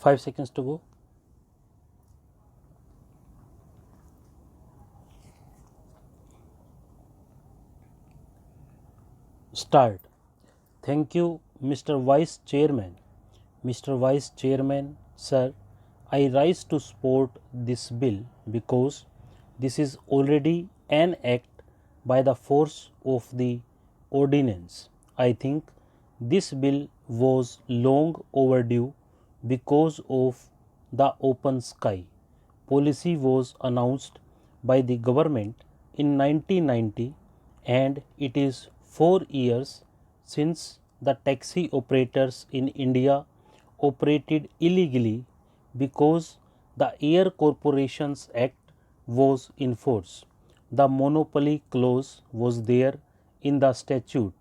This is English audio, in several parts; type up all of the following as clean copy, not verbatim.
5 seconds to go. Start. Thank you, Mr. Vice Chairman. Mr. Vice Chairman, sir, I rise to support this bill because this is already an act by the force of the ordinance. I think this bill was long overdue because of the open sky policy was announced by the government in 1990 and it is 4 years since the taxi operators in India operated illegally because the Air Corporations Act was in force. The monopoly clause was there in the statute.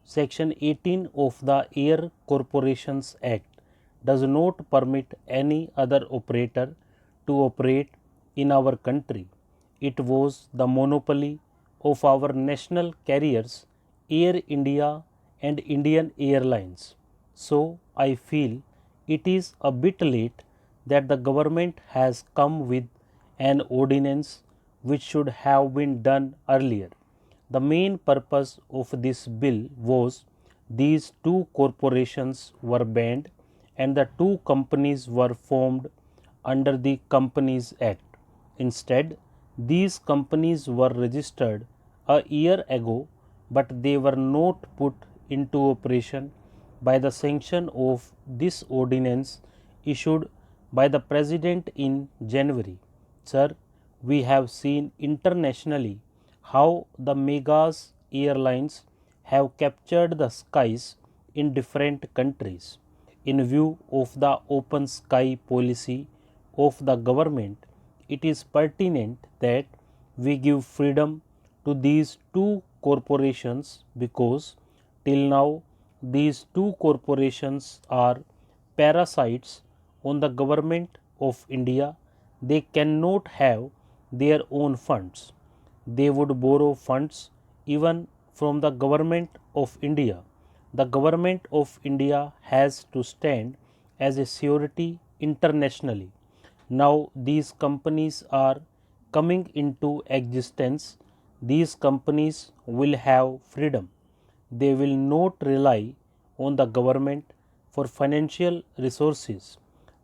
Section 18 of the Air Corporations Act does not permit any other operator to operate in our country. It was the monopoly of our national carriers, Air India and Indian Airlines. So I feel it is a bit late that the government has come with an ordinance which should have been done earlier. The main purpose of this bill was these two corporations were banned and the two companies were formed under the Companies Act. Instead, these companies were registered a year ago, but they were not put into operation by the sanction of this ordinance issued by the President in January. Sir, we have seen internationally how the megas airlines have captured the skies in different countries. In view of the open sky policy of the government, it is pertinent that we give freedom to these two corporations because till now these two corporations are parasites on the government of India. They cannot have their own funds. They would borrow funds even from the government of India. The government of India has to stand as a surety internationally. Now these companies are coming into existence. These companies will have freedom. They will not rely on the government for financial resources.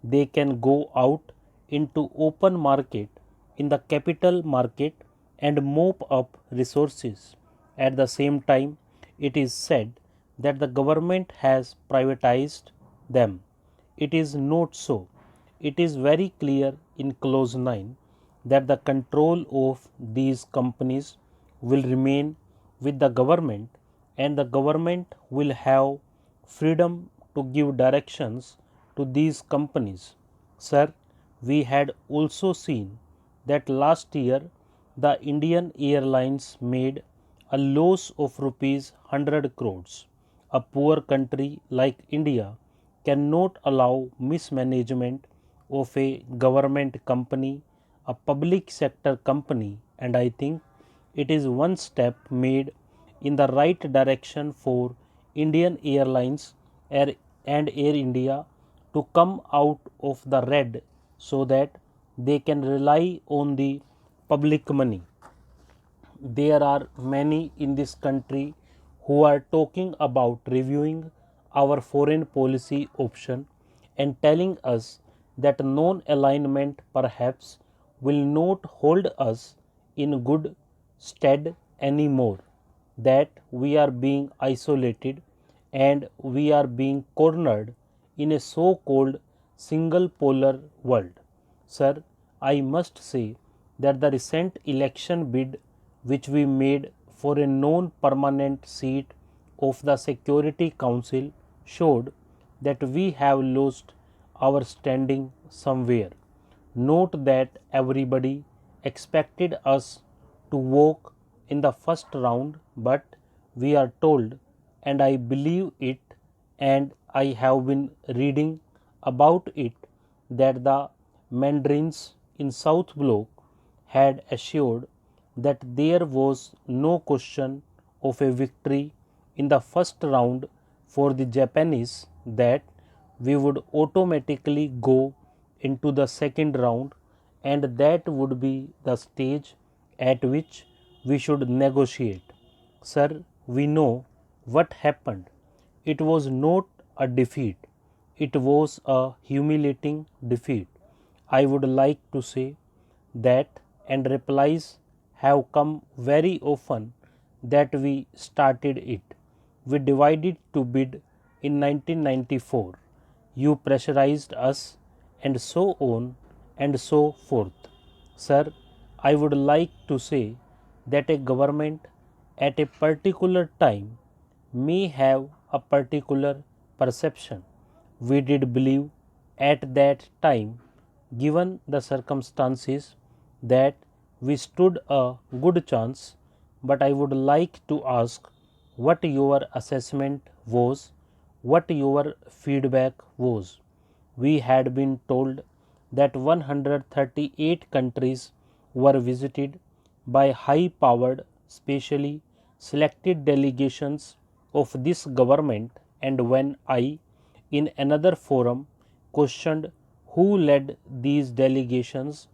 They can go out into open market in the capital market and mop up resources. At the same time, it is said that the government has privatized them. It is not so. It is very clear in clause 9 that the control of these companies will remain with the government and the government will have freedom to give directions to these companies. Sir, we had also seen that last year the Indian Airlines made a loss of rupees 100 crores. A poor country like India cannot allow mismanagement of a government company, a public sector company, and I think it is one step made in the right direction for Indian Airlines and Air India to come out of the red so that they can rely on the public money. There are many in this country who are talking about reviewing our foreign policy option and telling us that non alignment perhaps will not hold us in good stead anymore, that we are being isolated and we are being cornered in a so called single polar world. Sir, I must say that the recent election bid which we made for a non permanent seat of the Security Council showed that we have lost our standing somewhere. Note that everybody expected us to walk in the first round, but we are told, and I believe it, and I have been reading about it, that the Mandarins in South Block had assured that there was no question of a victory in the first round for the Japanese, that we would automatically go into the second round, and that would be the stage at which we should negotiate. Sir, we know what happened. It was not a defeat, it was a humiliating defeat. I would like to say that, and replies have come very often that we started it. We divided to bid in 1994. You pressurized us, and so on and so forth. Sir, I would like to say that a government at a particular time may have a particular perception. We did believe at that time, given the circumstances, that we stood a good chance, but I would like to ask what your assessment was, what your feedback was. We had been told that 138 countries were visited by high powered, specially selected delegations of this government, and when I, in another forum, questioned who led these delegations,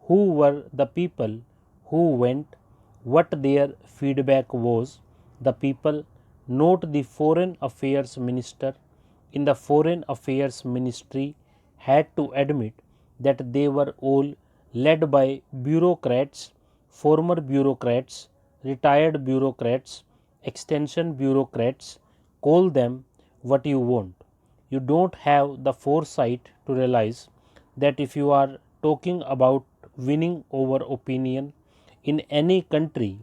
who were the people who went, what their feedback was, the people, not the Foreign Affairs Minister in the Foreign Affairs Ministry, had to admit that they were all led by bureaucrats, former bureaucrats, retired bureaucrats, extension bureaucrats, call them what you want. You don't have the foresight to realize that if you are talking about winning over opinion in any country,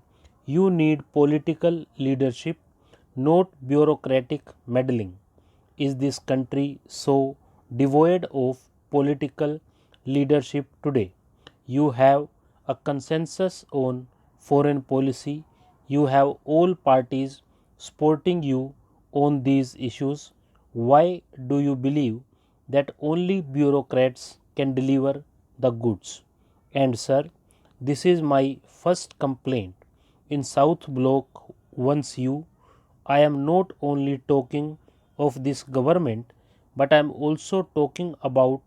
you need political leadership, not bureaucratic meddling. Is this country so devoid of political leadership today? You have a consensus on foreign policy, you have all parties supporting you on these issues. Why do you believe that only bureaucrats can deliver the goods? And sir, this is my first complaint. In South Block, once you, I am not only talking of this government, but I am also talking about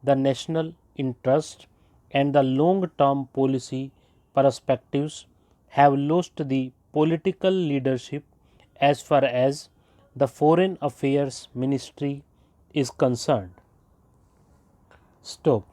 the national interest, and the long term policy perspectives have lost the political leadership as far as the Foreign Affairs Ministry is concerned. Stop.